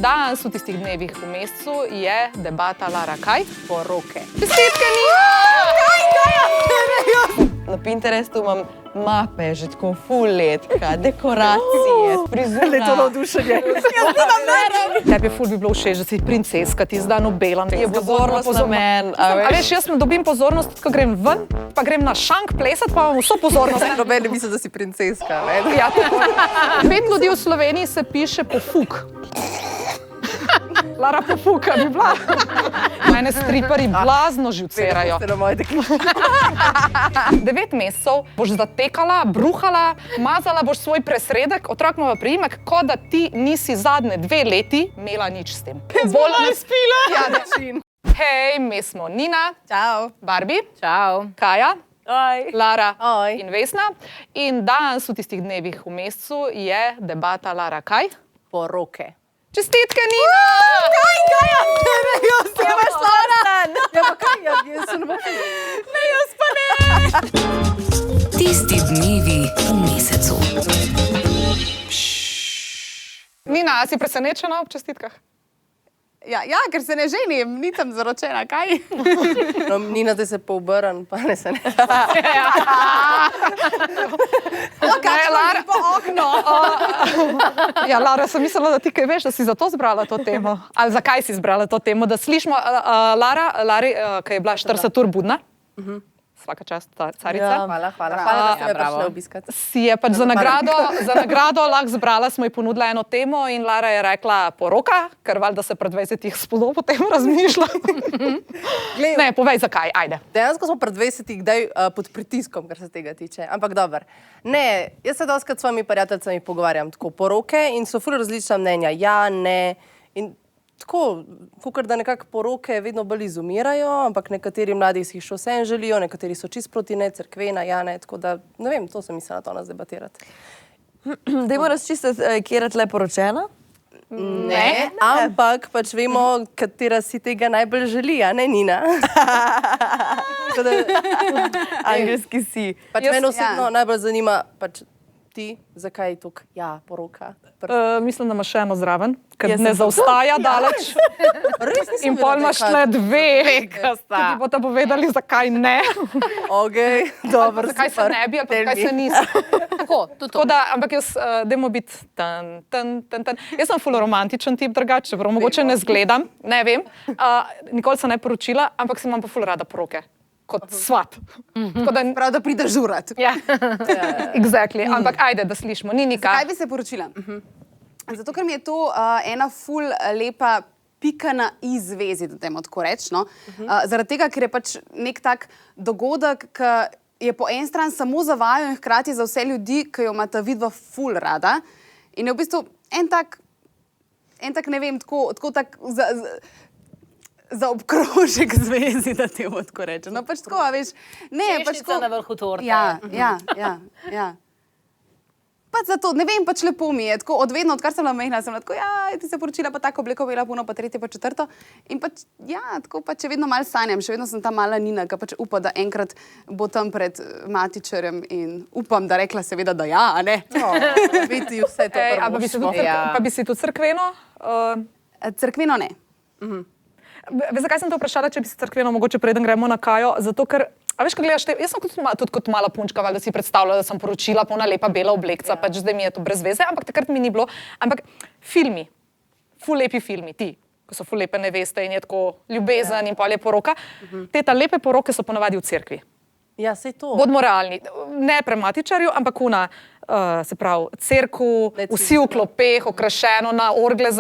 danes v tistih dnevih v mesecu je debata Lara kaj? Poroke. Čestitke, Nina! Na Pinterestu imam mape, že tako full letka, dekoracije, prizore. To navdušenje. Tebi ful bi bilo všeč, da si princeska, ti zdaj belam. Je pozornost na meni. A veš, jaz dobim pozornost, ko grem ven, pa grem na šank plesat, pa imam vso pozornost. Noben ne misli, da si princeska, ne? Ja, tako. 5 ljudi v Sloveniji se piše Pofuk. Lara Pofuka bi bila. Mene striparji blazno živcerajo. 9 mesecev boš zatekala, bruhala, mazala boš svoj presredek, otrok ima priimek, kot da ti nisi zadnje 2 leti imela nič s tem. Bolj ne spila. Ja, način. Hej, mi smo Nina. Čau. Barbie. Čau. Kaja. Oj. Lara Oj. in Vesna. In danes v tistih dnevih v mesecu je debata Lara kaj? Poroke. Čestitke, Nina! Kaj? Jaz imaš Lara! Ja, pa kaj? Jaz sem ne, jaz pa ne! Tisti dnevi v mesecu. Nina, a si presenečena ob čestitkah? Ja, ker se ne ženim, nisem zaročena, kaj? No, Nina, zdaj se poobrn, pa ne se ne. Lara, po okno. Ja, Lara, sem mislila, da ti kaj veš, da si zato zbrala to temo. Ali zakaj si zbrala to temo? Da slišimo, Lari, ki je bila 40 ur budna. Svaka čast, carica. Ja, hvala, da ste me prišli obiskat. Si je pač za nagrado lahko zbrala, smo ji ponudila eno temo in Lara je rekla poroka, ker valjda se pred 20 spolo potem razmišlja. Ne, povej zakaj, ajde. Dejansko smo pred 20 kdaj pod pritiskom, kar se tega tiče. Ampak dober. Ne, jaz se dostikrat s svojimi prijateljicami pogovarjam tako poroke in so ful različna mnenja. Ja, ne. In tako, kakor da nekako poroke vedno bolj izumirajo, ampak nekateri mladi si jih še vseeno želijo, nekateri so čist proti ne, cerkvena, ja, ne, tako da, ne vem, to sem mislila to nas debatirati. Dajmo razčistiti, kje je tle poročena? Ne, ampak pač vemo, katera si tega najbolj želi, a ne, Nina? Angelski si. Pač mene osebno najbolj zanima, pač ti, zakaj je tukaj, ja, poroka. Mislim, da imaš še eno zraven, ker ne zaostaja daleč. In pol imaš tle 2, ki ti bodo povedali, zakaj ne. Okej, dobro, zakaj se ne bi, ali pa zakaj se nisi. Tako da, ampak jaz, dajmo biti Jaz sem ful romantičen tip drugače, čeprav mogoče ne zgledam, ne vem. Nikoli sem ne poročila, ampak si imam pa ful rada poroke. Kot svat. Prav, da prideš žurat. Ja, exactly. Ampak ajde, da slišimo. Ni nikaj. Zakaj bi se poročila? Zato, ker mi je to ena ful lepa pika na i zvezi, da temu tako reč, no. Zaradi tega, ker je pač nek tak dogodek, ki je po en stran samo za vaju in hkrati za vse ljudi, ki jo imata vidva ful rada. In je v bistvu en tak, ne vem, tako tak za obkrožek zvezi, da temu tako rečem. No, pač tako, a veš, ne, pač tako. Češnjica na vrhu torte. Ja. Pač zato, ne vem, pač lepo mi je, tako odvedno, odkar sem bila majhna, sem bila tako, ja, ti se poročila, pa tako obleko bila puno, pa 3., pa 4. In pač, ja, tako pač še vedno malo sanjam, še vedno sem ta mala Nina, ki pač upa, da enkrat bo tam pred matičarjem in upam, da rekla seveda, da ja, a ne? Biti vse to prvo. Pa bi si tu cerkveno? Cerkveno ne. Veš, zakaj sem te vprašala, če bi si cerkveno mogoče preden gremo na Kajo? Zato, ker, a veš, ko gledaš jaz sem tudi kot mala punčka, da si predstavljala, da sem poročila, polna lepa bela oblekca, pač zdaj mi je to brez veze, ampak takrat mi ni bilo. Ampak filmi, ful lepi filmi, ti, ko so ful lepe neveste in je tako ljubezen in pol je poroka, te ta lepe poroke so ponavadi v cerkvi. Ja, sej to. Bodimo realni, ne pre matičarju, ampak se pravi, cerkev, vsi v klopeh, okrašeno, na orgle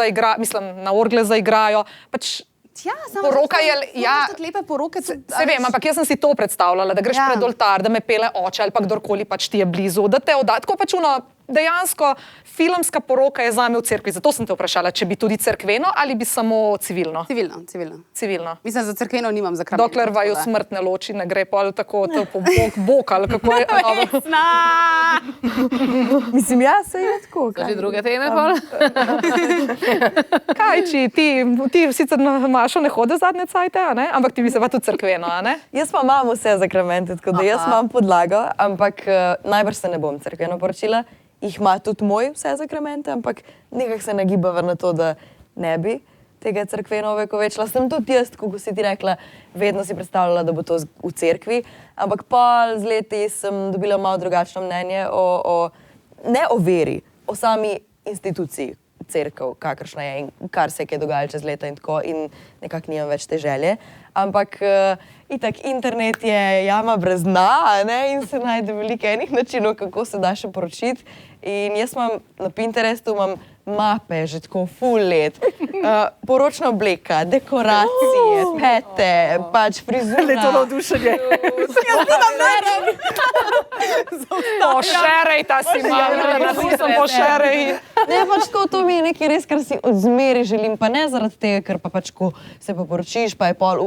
zaigrajo, pač Ja, poroka je, ja, lepe poroke. Se vem, ampak jaz sem si to predstavljala, da greš pred oltar, da me pele oče ali pa kdorkoli pač ti je blizu, da te tako pač dejansko filmska poroka je zame v cerkvi. Zato sem te vprašala, če bi tudi cerkveno ali bi samo civilno. Civilno. Mislim, za cerkveno nimam za kraj. Dokler vaju smrt ne loči, ne gre pa tako po bok ali kako je. Vesna! Mislim, ja, se je tako. Že druge teme pol? Kaj, ti sicer na mašo ne hode zadnje cajte, a ne? Ampak ti bi se pa tudi cerkveno, a ne? Jaz pa imam vse zakramente, tako da jaz imam podlago, ampak najbrž se ne bom cerkveno poročila. Jih ima tudi moj vse zakramente, ampak nekako se nagibava na to, da ne bi tega cerkveno ovekovečila. Sem tudi jaz, kot si ti rekla, vedno si predstavljala, da bo to v cerkvi, ampak pol z leti sem dobila malo drugačno mnenje ne o veri, o sami instituciji cerkev, kakršna je in kar se je dogajalo čez leta in tako, in nekako nimam več te želje. Ampak itak internet je jama brez dna, ne? In se najde veliko enih načinov, kako se da še poročiti. In jaz imam na Pinterestu mape že tako full let. Poročna obleka, dekoracije, pete, pač frizura. Le to navdušenje. Pošerej ta si malo, nisem pošerej. Ne, pač tako, to mi je nekaj res, kar si od zmeri želim, pa ne zaradi tega, ker pa pač ko se pa poročiš, pa je pol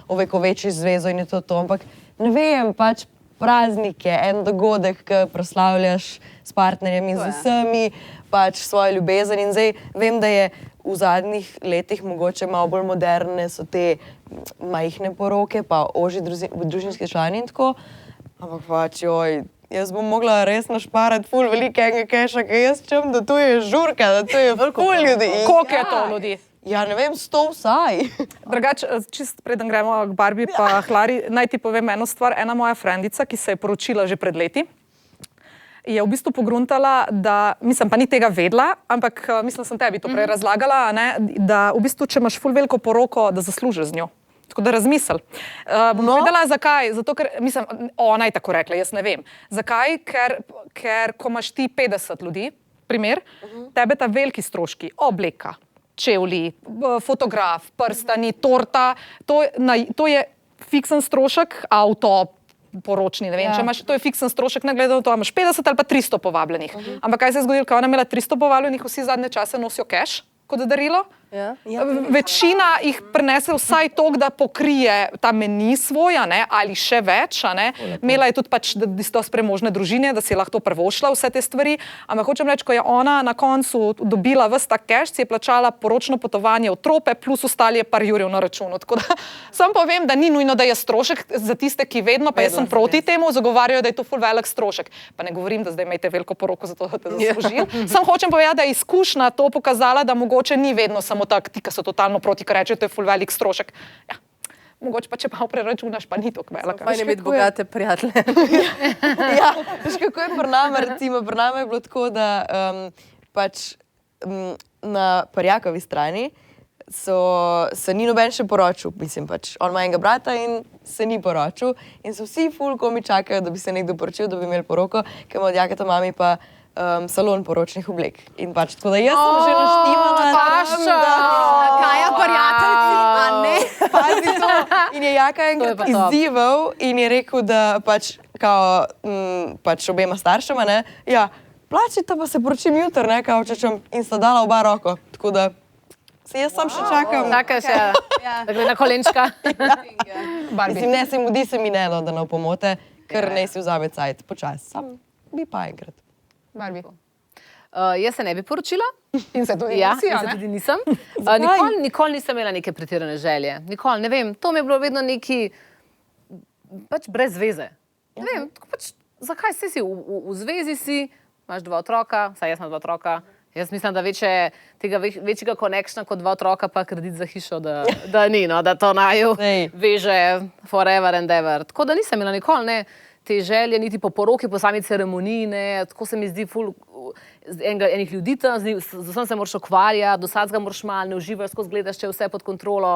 ovekovečiš zvezo in je to, ampak ne vem, pač praznike, en dogodek, ki proslavljaš s partnerjem in z vsemi, pač svojo ljubezen. In zdaj vem, da je v zadnjih letih mogoče malo bolj moderne so te majhne poroke, pa ožji družinski člani in tako, ampak pač joj, jaz bom mogla res našparati ful velikega keša, ker jaz čem, da to je žurka, da to je ful ljudi. Koliko je to ljudi? Ja, ne vem, 100 vsaj. Drugače, čist preden gremo k Barbi pa Klari, naj ti povem eno stvar. Ena moja frendica, ki se je poročila že pred leti, je v bistvu pogruntala, da, mislim, pa ni tega vedela, ampak mislim, sem tebi to prej razlagala, ne, da v bistvu, če imaš ful veliko poroko, da zaslužiš z njo. Tako da razmisel. Bom povedala, zakaj. Zato, ker, mislim, ona je tako rekla, jaz ne vem. Zakaj? Ker ko imaš ti 50 ljudi, primer, tebe ta veliki stroški, obleka, čevlji, fotograf, prstani, torta, to je fiksen strošek, avto, poročni, ne vem, če imaš, to je fiksen strošek, ne glede na to, imaš 50 ali pa 300 povabljenih. Ampak kaj se je zgodilo, ko ona imela 300 povabljenih, vsi zadnje čase nosijo cash kot darilo? Večina jih prinese vsaj toliko, da pokrije ta meni svoja, ne, ali še več. Imela je tudi pač dosti premožne družine, da si je lahko privoščila vse te stvari. Ampak hočem reči, ko je ona na koncu dobila ves ta cash, si je plačala poročno potovanje v trope, plus ostali je par jurjev na računu. Tako da sam povem, da ni nujno, da je strošek za tiste, ki vedno, pa jaz sem proti temu, zagovarjajo, da je to ful velik strošek. Pa ne govorim, da zdaj imate veliko poroko za to, da te zaslužili. Sam hočem povedati, da je izkušnja to pokazala, da mogoče ni vedno samo tako, ti, ki so totalno proti, ki rečejo, to je ful velik strošek. Ja, mogoče pa, če pa preračunaš, pa ni tako velik. Fajn je imeti bogate prijatelje. Ja, veš, kako je pri nama, recimo, pri nama je bilo tako, da pač na Parjakovi strani se ni noben še poročil, mislim pač, on ima enega brata in se ni poročil in so vsi ful komi čakajo, da bi se nekdo poročil, da bi imeli poroko, ker ima od Jaketa mami pa salon poročnih oblek. In pač tako, da jaz sem že naštimala. Paša! Kaj je prijateljici, a ne? Pazi to. In je Jaka enkrat izzival in je rekel, da pač, kao, pač obema staršema, ne, ja, plačita pa se poročim jutr, ne, kao čečem, in sta dala oba roko. Tako da se jaz sam še čakam. Čakaš, da gre na kolenčka. Mislim, ne, se mudi se mi ne, da ne opomote, ker ne si vzame cajt, počas, sam bi pa enkrat. Barbi. Jaz se ne bi poročila. In se tudi Ja, nisi, in a se ne? tudi nisem. Nikoli nisem imela neke pretirane želje. Nikoli, ne vem, to mi je bilo vedno neki, pač brez veze. Ne vem, tako pač, zakaj si v zvezi si, imaš 2 otroka, saj jaz imam 2 otroka, jaz mislim, da tega večjega konekšna kot 2 otroka pa kredit za hišo, da ni, no, da to naju veže forever and ever. Tako da nisem imela nikoli, ne, te želje, niti po poroki, po sami ceremoniji, ne, tako se mi zdi ful enih ljudi tam, z vsem se moraš ukvarjati, do vsakega moraš malo, ne uživaš, skozi gledaš, če je vse pod kontrolo.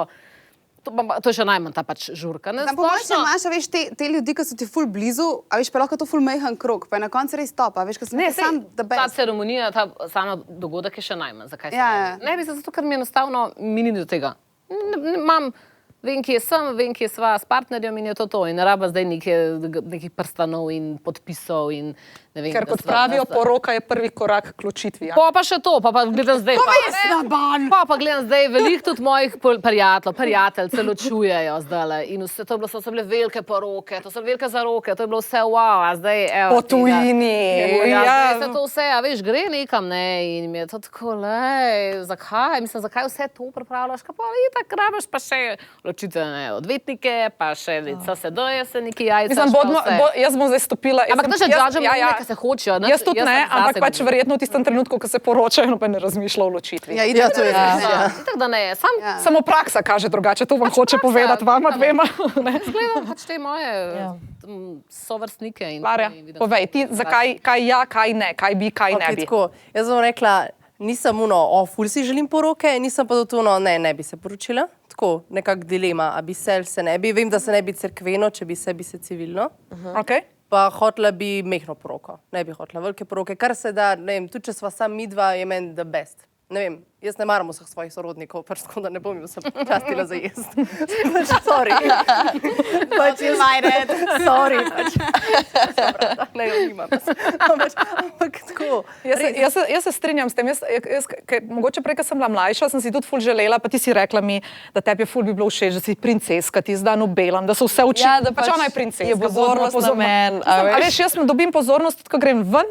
To je še najmanj ta pač žurka. Tam pomoč imaš, a veš, te ljudi, ki so ti ful blizu, a veš, pa lahko to ful mejhan krog, pa je na koncu res top, a veš, ko sem sam the best. Ta ceremonija, ta sama dogodek je še najmanj. Zakaj se Ja. ne bi se, zato ker mi enostavno mini do tega. Vem, kje sem, vem, kje sva s partnerjem in je to. In ne raba zdaj nekih prstanov in podpisov in ne vem. Ker kot pravijo, poroka je prvi korak k ločitvi. Pa še to, pa gledam zdaj. Pa gledam zdaj, veliko tudi mojih prijatelj se ločujejo zdaj. In vse to so bile velike poroke, to so velike zaroke, to je bilo vse wow, a zdaj evo. Po tujini. Ja, zdaj to vse, a veš, gre nekam, ne, in mi je to tako, zakaj? Mislim, zakaj vse to pripravljaš, kaj pa itak rabiš pa še ločitvene odvetnike, pa še CSD-je se neki jajca. Mislim, jaz bom zdaj stopila. Ampak to še džažemo, ki se hočejo. Jaz tudi ne, ampak pač verjetno v tistem trenutku, ko se poročajo, no pa ne razmišlja o ločitvi. Ja, to je res. Tako da ne, Samo praksa kaže drugače, to vam hoče povedati vama dvema. gledam pač te moje sovrstnike. Klarja, povej, ti zakaj, kaj ja, kaj ne, kaj bi, kaj ne bi. Tako, jaz bom rekla, nisem ful si želim poroke, nisem pa tudi ne bi se poročila. Tako, nekak dilema, a bi se ali se ne bi. Vem, da se ne bi cerkveno, če bi se civilno. Okay. Pa hotla bi mehno poroko. Ne bi hotla velike poroke. Kar se da, ne vem, tudi če sva sam mi dva, je meni the best. Ne vem, jaz ne maram vseh svojih sorodnikov, pač tako da ne bom jim se častila za jesti. Pač, sorry. Pač jaz majred. Sorry, pač. Ne, nimam. Ampak tako. Jaz se strinjam s tem. Mogoče prej, ko sem bila mlajša, sem si tudi ful želela, pa ti si rekla mi, da tebi ful bi bilo všeč, da si princeska, ti zdaj belam, da so vse uči. Ja, da pač ona je princeska. Je pozornost na men. A veš, jaz dobim pozornost, tudi ko grem ven,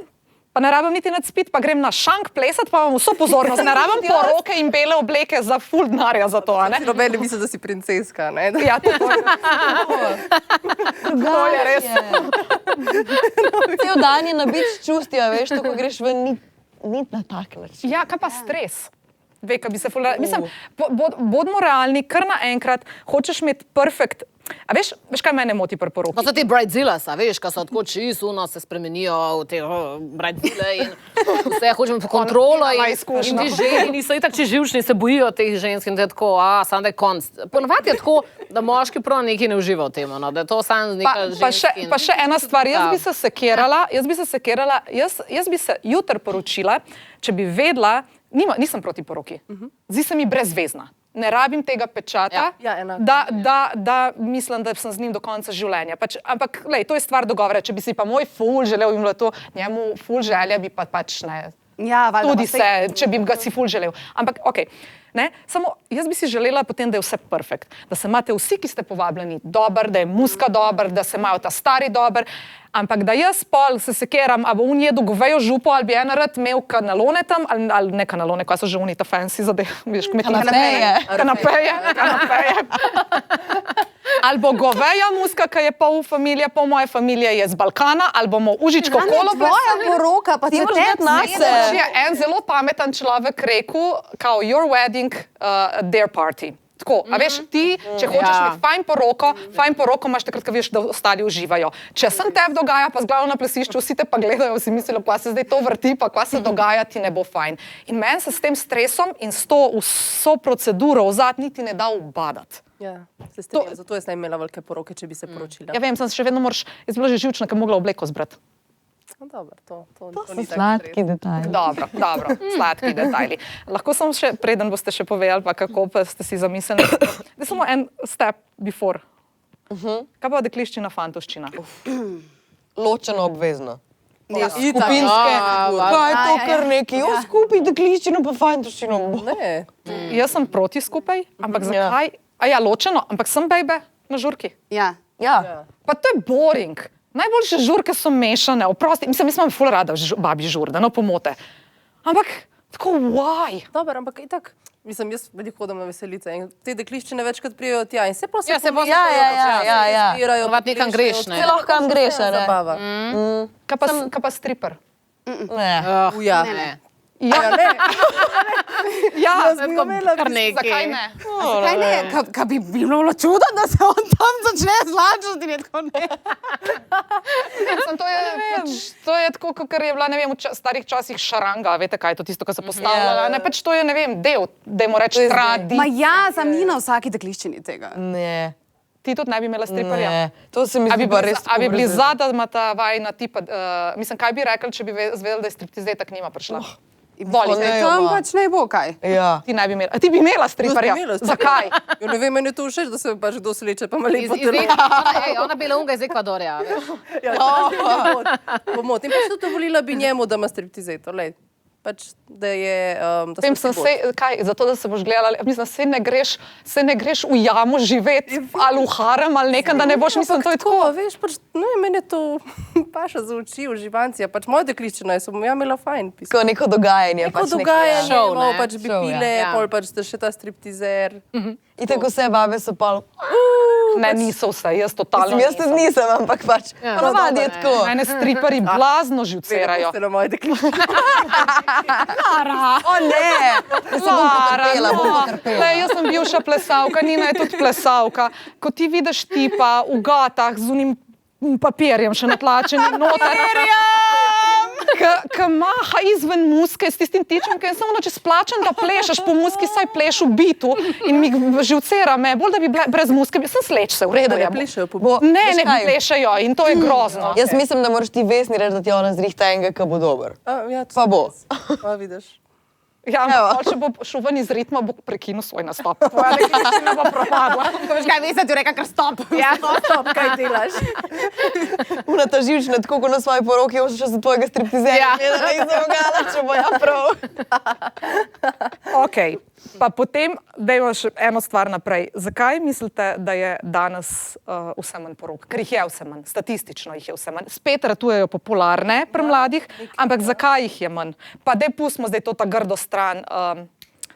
pa ne rabim niti nadspiti, pa grem na šank plesati, pa imam vso pozornost. Ne rabim poroke in bele obleke za ful denarja za to, a ne? Noben ne misli, da si princeska, ne? Ja, tako je. To je res. Cel dan je nabit čustja, veš, to, ko greš ven, ni na tak način. Ja, kaj pa stres? Ve, kaj bi se ful... Mislim, bodimo realni, kar naenkrat hočeš imeti perfekt. A veš kaj mene moti pri poroki? Pa so ti bridezillas, veš, ko so tako čisto, se spremenijo v te bridezille in vse hočemo po kontrolo in ti ženi so itak, če živčni, se bojijo teh žensk in te tako, samo da je konc. Ponovadi je tako, da moški prav nekaj ne uživa v tem, no, da je to samo neka ženski. Pa še ena stvar, jaz bi se sekirala, jaz bi se jutri poročila, če bi vedela, nisem proti poroki, zdi se mi brezvezna. Ne rabim tega pečata, da mislim, da sem z njim do konca življenja. Ampak, lej, to je stvar dogovora. Če bi si pa moj ful želel in bilo to, njemu ful želja bi pa pač ne. Ja, valjda. Tudi se, če bi ga si ful želel. Ampak, okej. Ne? Samo jaz bi si želela potem, da je vse perfekt. Da se imate vsi, ki ste povabljeni, dober, da je muska dober, da se imajo ta stari dober. Ampak da jaz pol se sekeram, a bo on jedu govejo župo, ali bi ena rad imel kanalone tam, ali ne kanalone, kaj so že oni ta fancy zadeve, veš, kanapeje. Ali bo goveja muska, ki je pol familije, pol moje familije je z Balkana, ali bomo užičko kolo Tvoja poroka, pa ti gledati nase. Je en zelo pameten človek rekel, kao your wedding, their party. Tako, a veš, ti, če hočeš imeti fajn poroko imaš takrat, ko veš, da ostali uživajo. Če sem tebi dogaja, pa z glavo na plesišču, vsi te pa gledajo, si mislijo, kva se zdaj to vrti, pa kva se dogaja, ti ne bo fajn. In meni se s tem stresom in s to vso proceduro vzad niti ne da ubadati. Ja, se strinjam, zato jaz ne imela velike poroke, če bi se poročila. Ja vem, sem še vedno moraš, jaz bila že živčna, ker mogla obleko zbrati. No, dobro, to So sladki detajli. Dobro, sladki detajli. Lahko sem še, preden boste še povedali, pa kako pa ste si zamislili. Da samo en step before. Kaj pa dekliščina, fantovščina? Ločeno obvezno. Ja, Skupinske. Kaj je to kar neki? Skupaj dekliščino pa fantovščino. Ne. Jaz sem proti skupaj, ampak zakaj? A ja, ločeno, ampak sem bejbe na žurki. Ja. Pa to je boring. Najboljše žurke so mešane, oprosti. Mislim, jaz imam ful rada babi žur, da no pomote. Ampak, tako, why? Dobar, ampak itak, mislim, jaz veliko hodam na veselice in te dekliščine večkrat prijejo tja in se pa Ja, se pa zbirajo. Vat nekam greš, ne? Se lahko kam greš, ne? Zabava. Kaj pa stripper? Ne. Ja. Ja, ne. Ja, Kar nekaj. zakaj ne? Zakaj ne? Kaj bi bilo čudo, da se on tam začne zlačiti in tako ne? To je tako, kot je bila, ne vem, v starih časih šaranga, veste kaj je to tisto, kar se postavlja. Ne, pač to je, ne vem, del, dajmo reči, tradicije. Ma ja, sam ni na vsaki dekliščini tega. Ne. Ti tudi ne bi imela stripperja? Ne. To se mi zdi pa res. A bi bili zada, da ima ta vajna tipa, mislim, kaj bi rekli, če bi zvedeli, da je striptizeta k njima prišla? Voli. Tam pač ne bo kaj. Ja. Ti ne bi imela. A ti bi imela stripperja? Zakaj? Jo ne vem, meni je to všeč, da se pač kdo sleče, pa malo po Ona bila unga iz Ekvadorja. Pomot. In pa še to volila bi njemu, da ima striptizeto, lej. pač, da je... Da Vem, smo sem si se, kaj, zato, da se boš gledala, mislim, se ne greš v jamo živeti ali v harem ali nekam, da ne boš, mislim, to je tako. Veš, pač, ne, meni je to paša za oči, uživancija. Pač moja dekličina, jaz sem ja imela fajn. Tako neko dogajanje. Neko pač dogajanje, Šov, malo ne? pač bi Šov, pile, ja. pol pač da še ta striptizer. In tako vse babe so pa... Ne, niso vse, jaz totalno Jaz tudi nisem, ampak pač ponavadi je tako. Mene striperji blazno živcerajo. Ste na moje dekličine. O ne! Jaz se bom potrpela, bom potrpela. Le, jaz sem bivša plesalka, Nina je tudi plesalka. Ko ti vidiš tipa v gatah z unim papirjem še natlačenim noter. Ki maha izven muske s tistim tičem, ki je samo če splačen, da plešeš po muski, saj pleš v bitu in mi živcera me, bolj da bi bila brez muske, sem sleč se, v redu. Ne je. plešejo po Ne, Veš ne kaj? plešajo in to je grozno. Jaz mislim, da moraš ti Vesni reči, da ti ona zrihta enega, ki bo dober. Ja, Pa bo. Pa vidiš. Ja, Evo. ampak če bo šel ven iz ritma, bo prekinil svoj nastop. Tvoja dekličina bo propadla. Veš kaj, Vesa ti reka, kar stop. Ja, stop, kaj delaš? Una ta živčna, tako kot na svoji poroki, boš še za tvojega striptizera gledala in zavogala, če bo ja prav. Ok, pa potem dajmo še eno stvar naprej. Zakaj mislite, da je danes vse manj porok? Ker jih je vse manj, statistično jih je vse manj. Spet ratujejo popularne pri mladih, ampak zakaj jih je manj? Pa daj pustimo zdaj to ta grdo stran,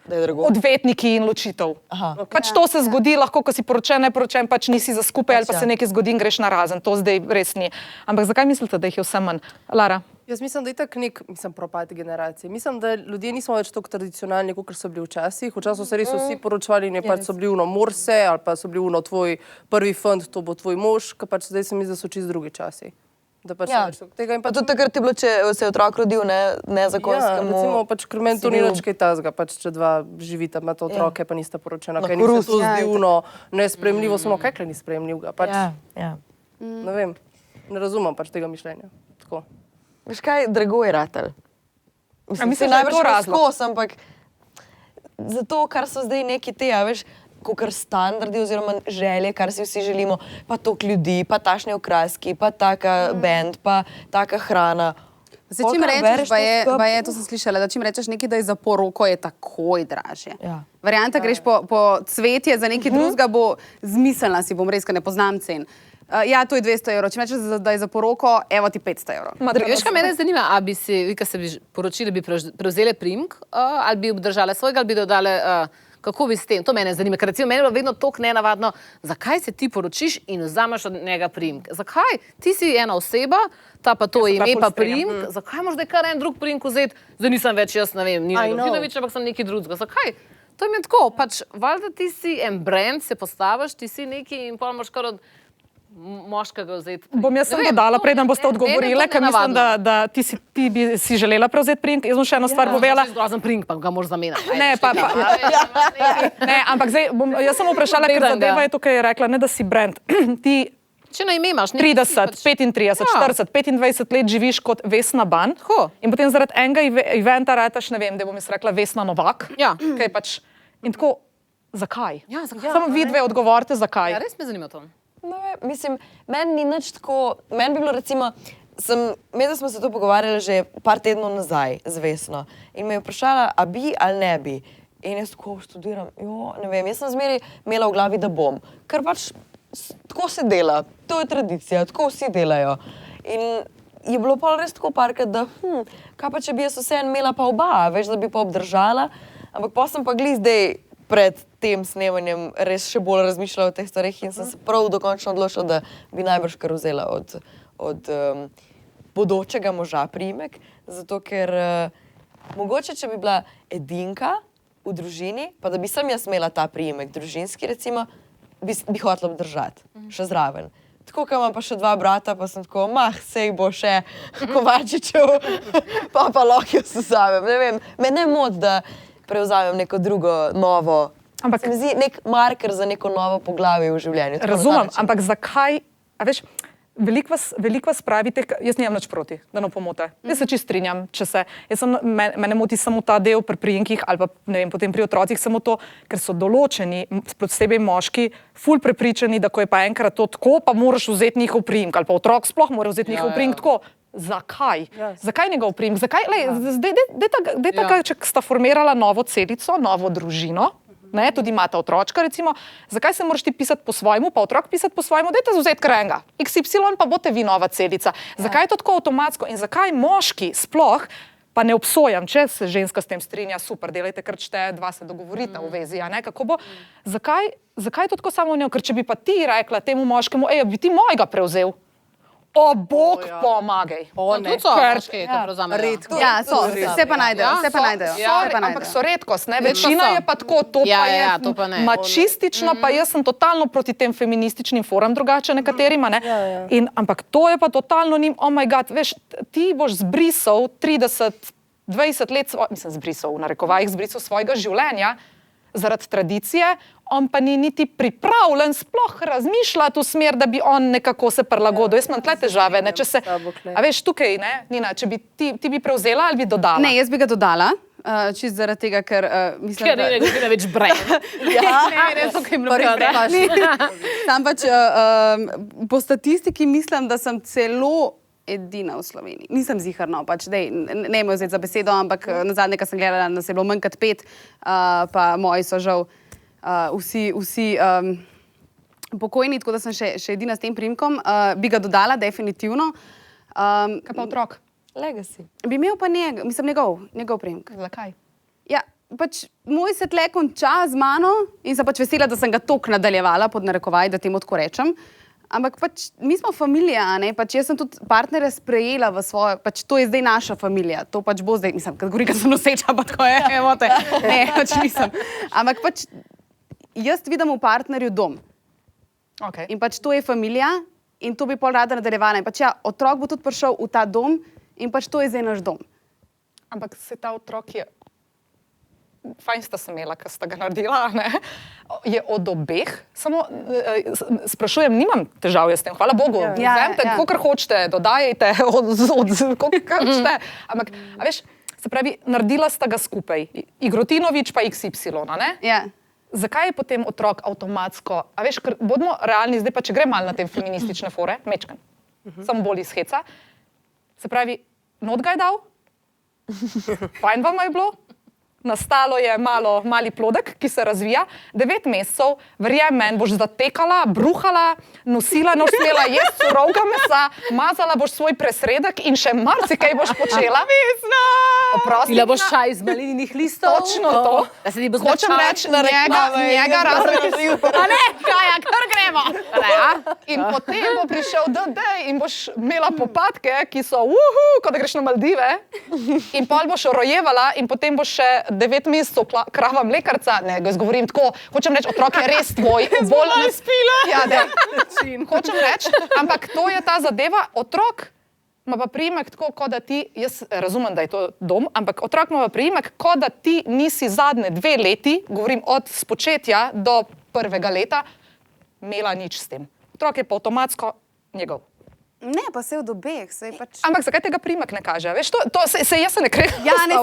Da je drago. odvetniki in ločitev. Aha. Pač to se zgodi, lahko, ko si poročen, neporočen, pač nisi za skupaj ali pa Pač se ja. nekaj zgodi in greš na razen. To zdaj res ni. Ampak zakaj mislite, da jih je vse manj? Lara? Jaz mislim, da je tako mislim, propad generacije. Mislim, da ljudje nismo več tako tradicionalni, kot so bili včasih. Včasih so se res vsi poročali in je pač so bili uno morse ali pa so bili uno tvoj prvi fant, to bo tvoj mož, ki pač zdaj se mi zdi, da so čisto drugi časi. Da pač Ja. ne več tako tega in Pa pač tudi takrat je bilo, če se je otrok rodil ja, nezakonskemu. recimo, pač, ker meni to si ni bil- nič kaj tazga, pač če dva živita, imata otroke, pa nista poročena. Na Kaj ni se korus. to Ja, zdi uno nespremljivo, samo kaj ni spremljivega. Pač, Ja, ja. ne vem, ne razumem pač tega mišljenja. Tako. Veš kaj, drago je ratal. A misliš, da je to razlog? Skos, ampak zato, kar so zdaj neki te, a veš, kakor standardi oziroma želje, kar si vsi želimo, pa toliko ljudi, pa tašne okraski, pa taka band, pa taka hrana. Zdaj, čim rečeš, pa je, to sem slišala, da čim rečeš nekaj, da je za poroko, je takoj dražje. Ja. Varianta, greš po cvetje za nekaj drugega, bo zmiselna, si bom res, ker ne poznam cen. Ja, to je 200 evrov. Če rečeš, da je za poroko, evo ti 500 evrov. Veš, kaj mene zanima, a bi si, vi, ki ste bi poročili, bi prevzeli priimek, ali bi obdržali svojega, ali bi dodali, kako bi s tem? To mene zanima, ker recimo meni je bilo vedno toliko nenavadno, zakaj se ti poročiš in vzameš od njega priimek? Zakaj? Ti si ena oseba, ta pa to ime, pa priimek, zakaj moraš zdaj kar en drug priimek vzeti? Zdaj nisem več jaz, ne vem, Nina Ljubinović, ampak sem neki drugega. Zakaj? To je mi tako, pač valjda ti si en brand, se postaviš, ti si neki in pol moraš kar od moškega vzeti. Bom jaz sem dodala, preden boste odgovorili, ker mislim, da ti bi si želela prevzeti priimek. Jaz bom še eno stvar povedala. Grozen priimek, pa ga moraš zamenjati. Ne, ne, ampak zdaj jaz sem vprašala, ker zadeva je to, kar je rekla, ne da si brand. Ti Če na ime imaš, 30, 35, 40, 25 let živiš kot Vesna Ban in potem zaradi enega eventa rataš, ne vem, da bom jaz rekla Vesna Novak. Ja. Kaj pač, in tako, zakaj? Ja, zakaj? Samo vi dve odgovorite, zakaj. Ja, res me zanima to. No, mislim, meni ni nič tako, meni bi bilo recimo, da smo se to pogovarjali že par tednov nazaj z Vesno in me je vprašala, a bi ali ne bi. In jaz tako študiram, ne vem, jaz sem zmeraj imela v glavi, da bom, ker pač tako se dela, to je tradicija, tako vsi delajo. In je bilo pa res tako parkrat, da kaj pa če bi jaz vseeno imela pa oba, veš, da bi pa obdržala, ampak pa sem pa glih zdaj pred tem snemanjem res še bolj razmišljala o teh stvareh in sem se prav dokončno odločila, da bi najbrž kar vzela od bodočega moža priimek, zato ker mogoče, če bi bila edinka v družini, pa da bi sem jaz imela ta priimek družinski recimo, bi hotela obdržati, še zraven. Tako, ko imam pa še dva brata, pa sem tako, sej bo še Kovačičev, pa lahko jaz vzamem. Ne vem, me ne moti, da prevzamem neko drugo, novo. Ampak se mi zdi nek marker za neko novo poglavje v življenju. Razumem, ampak zakaj, a veš, veliko vas pravite, jaz nimam nič proti, da ne pomote. Jaz se čisto strinjam, mene moti samo ta del pri priimkih ali pa ne vem, potem pri otrocih samo to, ker so določeni, posebej moški, ful prepričani, da ko je pa enkrat to tako, pa moraš vzeti njihov priimek ali pa otrok sploh mora vzeti njihov priimek tako. Zakaj? Yes. Zakaj njegov priimek? Zakaj? Zdaj, če sta formirala novo celico, novo družino, ne, tudi imata otročka, recimo, zakaj se moraš ti pisati po svojemu, pa otrok pisati po svojemu, dajte vzeti kar enega. XY pa boste vi nova celica. Zakaj je to tako avtomatsko in zakaj moški sploh, pa ne obsojam, če se ženska s tem strinja, super, delajte, ker šteje, dva se dogovorita v vezi, a ne, kako bo. Zakaj je to tako samo v njo? Ker če bi pa ti rekla temu moškemu, bi ti mojega prevzel. O, Bog pomagaj. Tudi so moški, to prevzamejo. Redko. Ja, se pa najdejo, se pa najdejo. Ampak so redkost, ne? Večina je pa tako, to pa je to pa ne. mačistično, pa jaz sem totalno proti tem feminističnim forum, drugače nekaterima, ne? Ampak to je pa totalno njim, oh my god, veš, ti boš zbrisal 30, 20 let, mislim zbrisal, v narekovajih zbrisal svojega življenja zaradi tradicije, on pa ni niti pripravljen sploh razmišljati v smer, da bi on nekako se prilagodil. Jaz imam tle težave, ne, če se, a veš, tukaj, ne, Nina, če bi ti bi prevzela ali bi dodala? Ne, jaz bi ga dodala, čist zaradi tega, ker mislim, Ker ni več brend. Ne, tukaj Sam pač po statistiki mislim, da sem celo edina v Sloveniji. Nisem ziharno, pač, ne imel zdaj za besedo, ampak nazadnje, ko sem gledala, nas je bilo manj kot 5, pa moji so žal vsi pokojni, tako da sem še edina s tem priimkom. Bi ga dodala, definitivno. Kaj pa otrok? Legacy. Bi imel pa njegov priimek. Zakaj? Ja, pač moj se tle konča z mano in sem pač vesela, da sem ga toliko nadaljevala, pod narekovaj, da temu tako rečem. Ampak pač mi smo familija, ne? Pač jaz sem tudi partnere sprejela v svojo, pač to je zdaj naša familija, to pač bo zdaj, mislim, kad govori, kad sem noseča, pa tako je, emote. Ne, pač nisem. Ampak pač jaz vidim v partnerju dom. Okay. In pač to je familija in to bi pol rada nadaljevala. In pač ja, otrok bo tudi prišel v ta dom in pač to je zdaj naš dom. Ampak se ta otrok je, fajn sta se imela, ko sta ga naredila, ne? Je od obeh, samo sprašujem, nimam težav jaz s tem, hvala Bogu, vzemite, kakor hočete, dodajajte, kakor hočete, ampak, a veš, se pravi, naredila sta ga skupaj, Igrotinović pa XY, ne? Ja. Zakaj je potem otrok avtomatsko, a veš, ker bodimo realni, zdaj pa če gre malo na te feministične fore, mečkan, samo bolj iz heca, se pravi, not ga je dal, fajn vam je bilo, nastalo je mali plodek, ki se razvija, 9 mesecev, verjemi meni, boš zatekala, bruhala, nosila, ne boš smela jesti surovega mesa, mazala boš svoj presredek in še marsikaj boš počela. Oprosti. Pila boš čaj iz malininih listov. Točno to. Da se ti bo Hočem reči, njega razrežil. A ne, Kaja, kar gremo. In potem bo prišel DD in boš imela popadke, ki so kot da greš na Maldive. In pol boš rojevala in potem boš še 9 mesecev krava mlekarca. Ne, ga izgovorim tako. Hočem reči, otrok je res tvoj. Bolj ne spila. Ja, hočem reči, ampak to je ta zadeva. Otrok ima pa priimek tako, kot da ti, jaz razumem, da je to dom, ampak otrok ima pa priimek, kot da ti nisi zadnje 2 leti, govorim od spočetja do 1. leta, imela nič s tem. Otrok je pa avtomatsko njegov. Ne, pa se od obeh, se je pač... Ampak zakaj tega priimek ne kaže? Veš, jaz se ne krem. Ja, ne,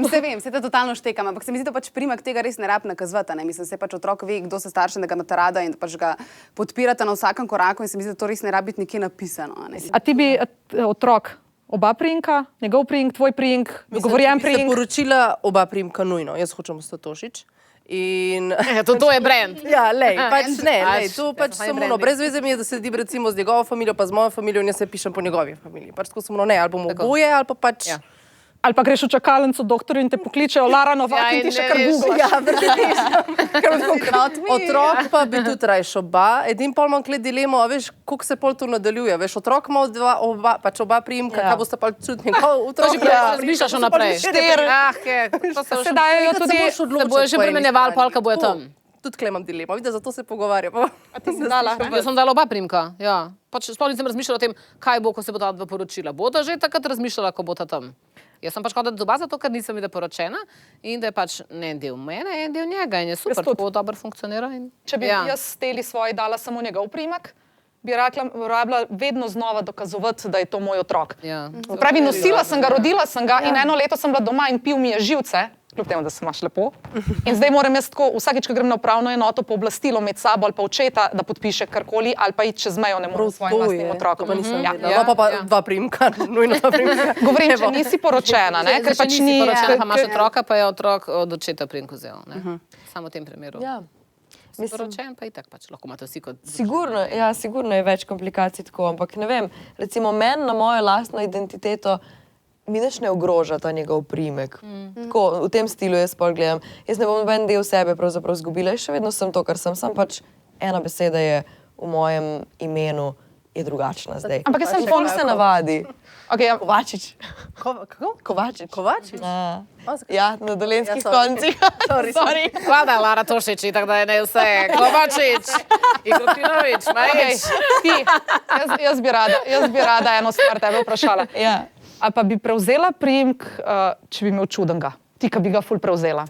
se vem, se to totalno štekam, ampak se mi zdi, da pač priimek tega res ne rab nakazvati, ne? Mislim, se pač otrok ve, kdo se starša, da ga imate rada in pač ga podpirate na vsakem koraku in se mi zdi, da to res ne rabi biti nekje napisano. Ne? A ti bi otrok oba priimka, njegov priimek, tvoj priimek, dogovorjen priimek? Mislim, poročila oba priimka nujno, jaz hočem Statošič. In... To je brand. Ja, lej, pač ne, to pač samo brez veze mi je, da sedim recimo z njegovo familijo, pa z mojo familijo in jaz se pišem po njegovi familiji. Pač tako samo ne, ali bomo oboje, ali pa pač... Ja. Ali pa greš v čakalnico doktorju in te pokličejo Lara Novak in ti še kar googlaš. Otrok pa bi tudi rajš oba. Edin pol imam kle dilemo, a veš, koliko se pol to nadaljuje. Veš, otrok ima pač oba priimka, kaj boste pa čutni. To že razmišljaš naprej. 4. Se dajo tudi, se bojo že premenjevali, polka bojo tam. Tudi kle imam dilemo, vidiš, zato se pogovarjam. A ti si dala? Jaz sem dala oba priimka, ja. Pač sploh nisem razmišljala o tem, kaj bo, ko se bo ta dva poročila. Bodo že takrat razmišljala, ko bo ta tam. Jaz sem pač hodila doma zato, ker nisem bila poročena in da je pač ne en del mene, en del njega in je super, tako dobro funkcionira. Če bi jaz Steli svoji dala samo njegov priimek, bi rabila vedno znova dokazovati, da je to moj otrok. Ja. Pravi, nosila sem ga, rodila sem ga in eno leto sem bila doma in pil mi je živce kljub temu, da se imaš lepo. In zdaj moram jaz tako, vsakič, ko grem na upravno enoto, pooblastilo med sabo ali pa očeta, da podpiše karkoli, ali pa iti čez mejo, ne morem s svojim lastnim otrokom. To pa nisem Ja. vedela. No, pa dva primka, nujno dva primka. Govorim, če nisi poročena, ne, ker pač ni... Poročena, pa imaš otroka, pa je otrok od očeta primko vzel. Samo v tem primeru. Ja. Mislim, Poročen pa itak pač lahko imate vsi kot... sigurno je več komplikacij tako, ampak ne vem, recimo meni na mojo lastno identiteto mi nič ne ogroža ta njegov priimek. Tako, v tem stilu jaz pol gledam. Jaz ne bom noben del sebe pravzaprav izgubila, jaz še vedno sem to, kar sem pač ena beseda je v mojem imenu je drugačna zdaj. Ampak jaz sem Folk se navadi. Okay, ja. Kovačič. Kako? Kovačič. Kovačič? Ja, na dolenskih Ja, sorry. koncih. Sorry. Hvala, Lara Tošič, tako da je ne vse. Kovačič, Igotinovič, Majič. Ti, jaz bi rada eno stvar tebe vprašala. Ja. Ali pa bi prevzela priimek, če bi imel čudenga? Ti, ki bi ga ful prevzela.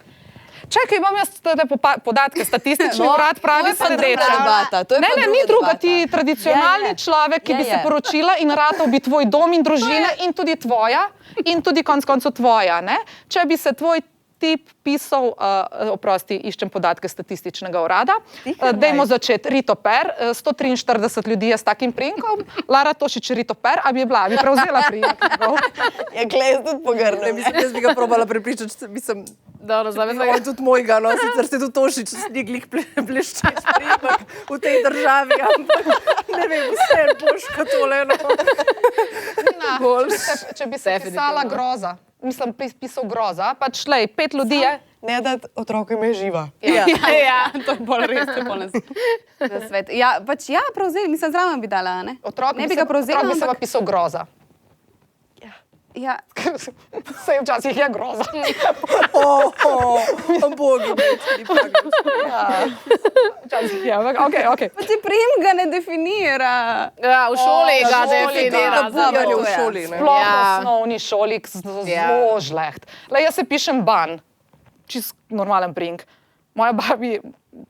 Čakaj, imam jaz tele podatke, statistični urad pravi to je pa druga sledeče. debata, to je pa Ne, druga ni druga, debata. ti tradicionalni človek, ki bi se poročila in ratal bi tvoj dom in družina in tudi tvoja in tudi konec koncev tvoja, ne? Če bi se tvoj tip pisal, oprosti, iščem podatke statističnega urada. Dajmo začeti. Rito Per, 143 ljudi je s takim priimkom. Lara Tošič, Rito Per, a bi bila, bi prevzela priimek. Ja, glej, jaz tudi pogrnem. Mislim, jaz bi ga probala prepričati, mislim, Dobro, zdaj on je tudi mojega, no, sicer ste tudi Tošič, ni glih bleščeč priimek v tej državi, ampak ne vem, vse je božka tole, no. Če bi se pisala groza, mislim, pisal groza, pač lej, 5 ljudi je. Ne dati otroku ime živa. Ja. To je bolj res, to je bolj na svet. Ja, pač ja, prevzeli, mislim, zraven bi dala, ne? Otrok ne bi ga prevzela, Otrok bi se pa ampak... pisal groza. Ja, Sej včasih je groza. Bogi, Včasih je, ampak okej. pa ti priimek ga ne definira. Ja, v šoli ga šoli definira. ga. Bujanje v šoli, ne. Sploh v Ja. osnovni šoli, zelo žleht. Lej, jaz se pišem Ban, čist normalen priimek. Moja babi,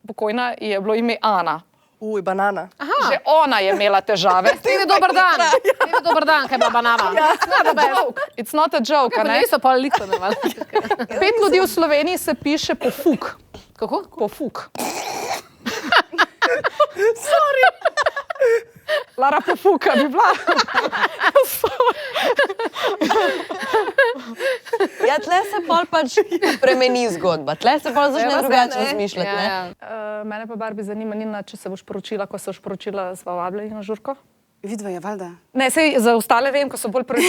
pokojna, je bilo ime Ana. Banana. Že ona je imela težave. Tivi dober dan, tivi dober dan, kaj je bila banana. It's not a joke, Pa a ne? niso pa liko, ne vem. 5 ljudi v Sloveniji se piše Pofuk. Kako? Pofuk. Sorry. Lara Pofuka bi bila. Ja, tle se pol pač spremeni zgodba. Tle se pol začne drugače razmišljati, ne? Mene pa Barbi zanima, Nina, če se boš poročila, ko se boš poročila, sva vabljali na žurko? Vidva je, valjda. Ne, sej za ostale vem, ko so bolj prvi.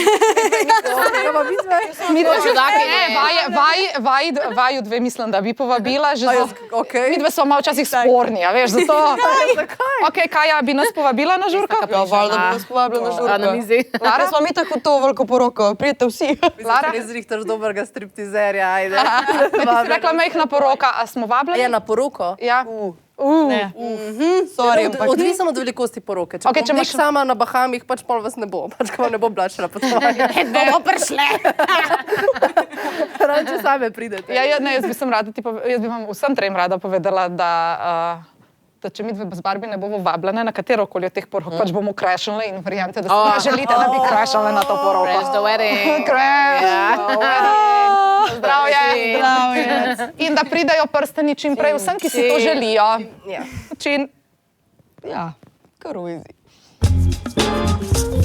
Vaju dve mislim, da bi povabila. Že okej. Midve so malo včasih sporni, a veš, zato... Ok, Kaja, bi nas povabila na žurko? Ja, valjda bi nas povabila na žurko. Na mizi. Lara, smo mi tako to veliko poroko, prijete vsi. Lara, res zrihtaš dobrega striptizerja, ajde. Ti si rekla mehna poroka, a smo vabljali? Ja, na poroko? Ja. Ne. Sorry, ampak Odvisno od velikosti poroke. Če Okej, če bom imaš- nek sama na Bahamih, pač pol vas ne bo. Pač ko ne bo blačila po svoje. Bomo prišle. Rače same pridete. Ja, ne, jaz bi vam vsem trem rada povedala, da če mi dve z Barbi ne bomo vabljene na katero koli od teh porok, pač bomo crashale in verjamete, da si ne želite, da bi crashale na to poroko. Crash the wedding. Crash the wedding. Zdravje. zdravje. In da pridajo prstani čim prej vsem, ki si to želijo. Ja. Čin. Ja, kar v izi.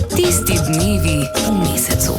Tisti dnevi v mesecu.